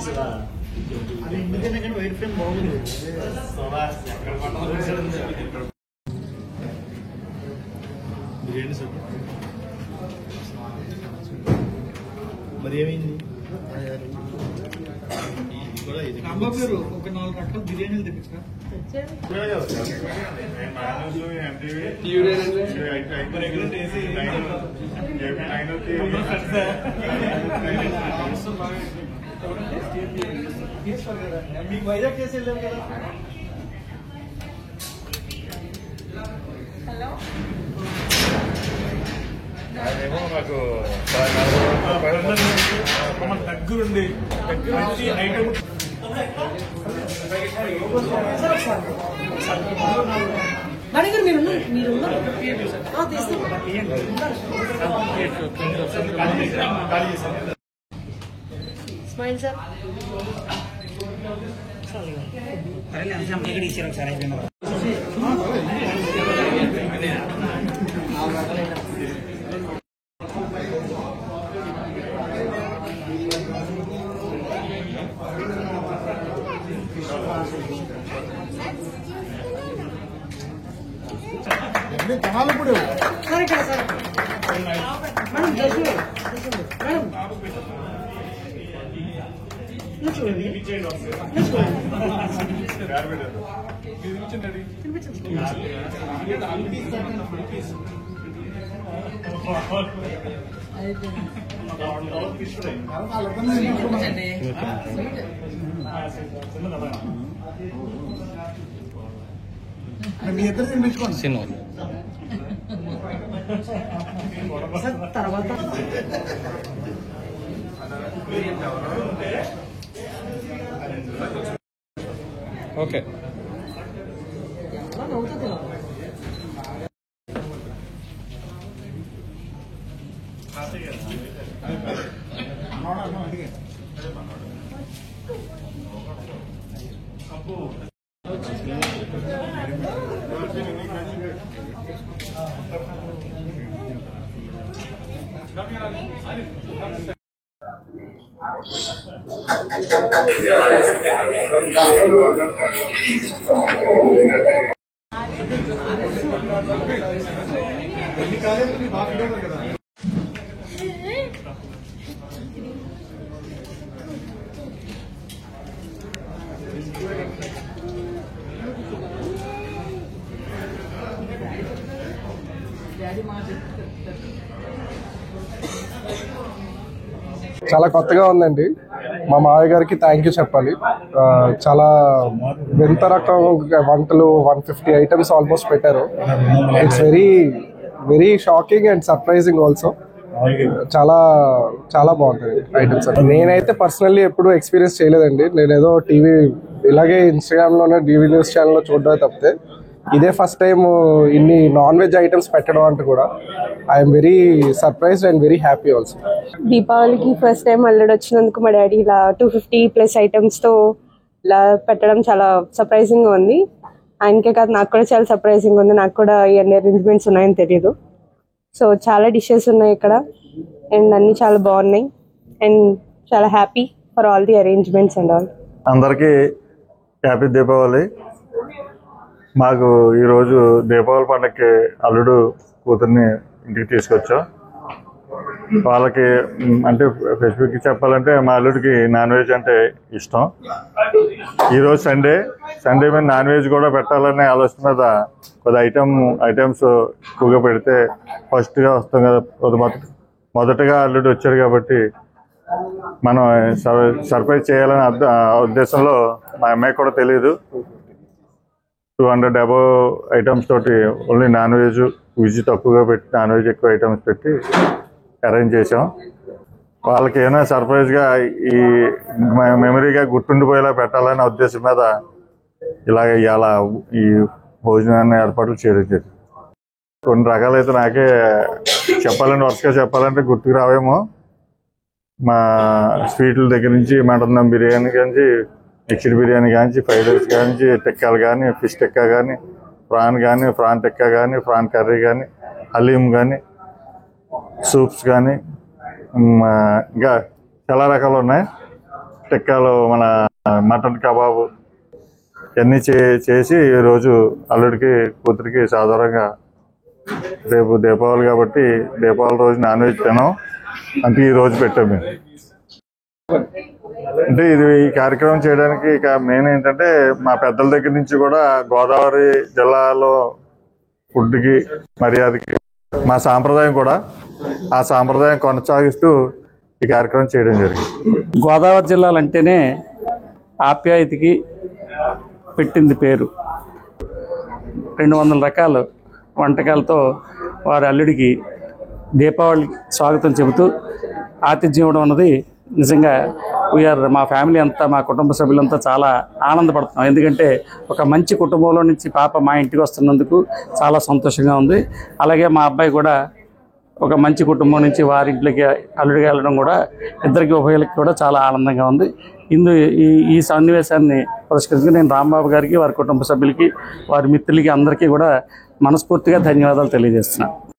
అది ఎందుకంటే కానీ వైర్ ఫ్రేమ్ బాగుంది. బిర్యానీ సార్ మరి ఏమైంది? పేరు ఒక 4 రకాల బిర్యానీలు తెప్పించా. మీకు వైజాగ్ చేసి వెళ్ళారు కదా. అదేమో మాకు దగ్గరుండి ఐటమ్ స్మైల్ సార్ ఇప్పుడు సరే కదా సార్ మీ ఇద్దరు తినిపించుకోండి తర్వాత ఓకే చాలా కొత్తగా ఉందండి. మా మావయ్య గారికి థ్యాంక్ యూ చెప్పాలి. చాలా వింత రకం వంటలు 150 ఐటమ్స్ ఆల్మోస్ట్ పెట్టారు. It's very very shocking and surprising also. చాలా చాలా బాగుంటాయి ఐటమ్స్. నేనైతే పర్సనల్లీ ఎప్పుడు ఎక్స్పీరియన్స్ చేయలేదండి. నేను ఏదో టీవీ ఇలాగే ఇన్స్టాగ్రామ్లోనే టీవీ న్యూస్ ఛానల్లో చూడడమే తప్పితే ఇదే ఫస్ట్ టైం ఇన్ని నాన్ వెజ్ ఐటమ్స్ పెట్టడం అంటే కూడా I'm very surprised and very happy also. దీపావళికి ఫస్ట్ టైం అల్లుడు వచ్చినందుకు మా డాడీ ఇలా 250+ ఐటమ్స్తో ఇలా పెట్టడం చాలా సర్ప్రైజింగ్గా ఉంది. ఆయనకే కాదు నాకు కూడా చాలా సర్ప్రైజింగ్ ఉంది. నాకు కూడా ఇవన్నీ అరేంజ్మెంట్స్ ఉన్నాయని తెలియదు. సో చాలా డిషెస్ ఉన్నాయి ఇక్కడ అండ్ అన్నీ చాలా బాగున్నాయి అండ్ చాలా happy for all the arrangements and all. అందరికీ హ్యాపీ దీపావళి. మాకు ఈరోజు దీపావళి పండుగకి అల్లుడు కూతుర్ని ఇంటికి తీసుకొచ్చాం. వాళ్ళకి అంటే స్పెసిఫిక్ చెప్పాలంటే మా అల్లుడికి నాన్ వెజ్ అంటే ఇష్టం. ఈరోజు సండే మీద నాన్ వెజ్ కూడా పెట్టాలనే ఆలోచన మీద కొద్ది ఐటమ్స్ ఎక్కువగా పెడితే ఫస్ట్గా వస్తాం కదా. మొదటగా అల్లుడు వచ్చాడు కాబట్టి మనం సర్ప్రైజ్ చేయాలనే ఉద్దేశంలో మా అమ్మాయికి కూడా తెలియదు 200 అబవ్ ఐటమ్స్ తోటి ఓన్లీ నాన్ వెజ్ తక్కువగా పెట్టి నాన్ వెజ్ ఎక్కువ ఐటమ్స్ పెట్టి అరేంజ్ చేసాం. వాళ్ళకి ఏమైనా సర్ప్రైజ్గా ఈ మెమరీగా గుర్తుండిపోయేలా పెట్టాలనే ఉద్దేశం మీద ఇవాళ ఈ భోజనాన్ని ఏర్పాట్లు చేయడం. కొన్ని రకాలైతే నాకే వరుసగా చెప్పాలంటే గుర్తుకు రావేమో. మా స్వీట్ల దగ్గర నుంచి మటన్ దమ్ బిర్యానీ కానీ, మిక్స్డ్ బిర్యానీ కానీ, ఫ్రైడ్ రైస్ కానీ, టిక్కాలు కానీ, ఫిష్ టిక్కా కానీ, ప్రాన్ టిక్కా కానీ, ప్రాన్ కర్రీ కానీ, హలీం కానీ, సూప్స్ కానీ, ఇంకా చాలా రకాలు ఉన్నాయి. టిక్కాలు, మన మటన్ కబాబు ఇవన్నీ చేసి ఈరోజు అల్లుడికి కూతురికి సాధారణంగా రేపు దీపావళి కాబట్టి దీపావళి రోజు నాన్ వెజ్ తినాం, అంటే ఈ రోజు పెట్టాం మేము. అంటే ఇది ఈ కార్యక్రమం చేయడానికి ఇక మెయిన్ ఏంటంటే మా పెద్దల దగ్గర నుంచి కూడా గోదావరి జిల్లాలో ఫుడ్కి మర్యాదకి మా సాంప్రదాయం కూడా ఆ సాంప్రదాయం కొనసాగిస్తూ ఈ కార్యక్రమం చేయడం జరిగింది. గోదావరి జిల్లాలంటేనే ఆప్యాయతకి పెట్టింది పేరు. 200 రకాల వంటకాలతో వారి అల్లుడికి దీపావళి స్వాగతం చెబుతూ ఆతిథ్యం ఇవ్వడం అన్నది నిజంగా మా ఫ్యామిలీ అంతా, మా కుటుంబ సభ్యులంతా చాలా ఆనందపడుతున్నాం. ఎందుకంటే ఒక మంచి కుటుంబంలో నుంచి పాప మా ఇంటికి వస్తున్నందుకు చాలా సంతోషంగా ఉంది. అలాగే మా అబ్బాయి కూడా ఒక మంచి కుటుంబం నుంచి వారింట్లోకి అల్లుడికి వెళ్ళడం కూడా ఇద్దరికి ఉభయలకి కూడా చాలా ఆనందంగా ఉంది. ఈ సన్నివేశాన్ని పురస్కరించి నేను రాంబాబు గారికి, వారి కుటుంబ సభ్యులకి, వారి మిత్రులకి అందరికీ కూడా మనస్ఫూర్తిగా ధన్యవాదాలు తెలియజేస్తున్నాను.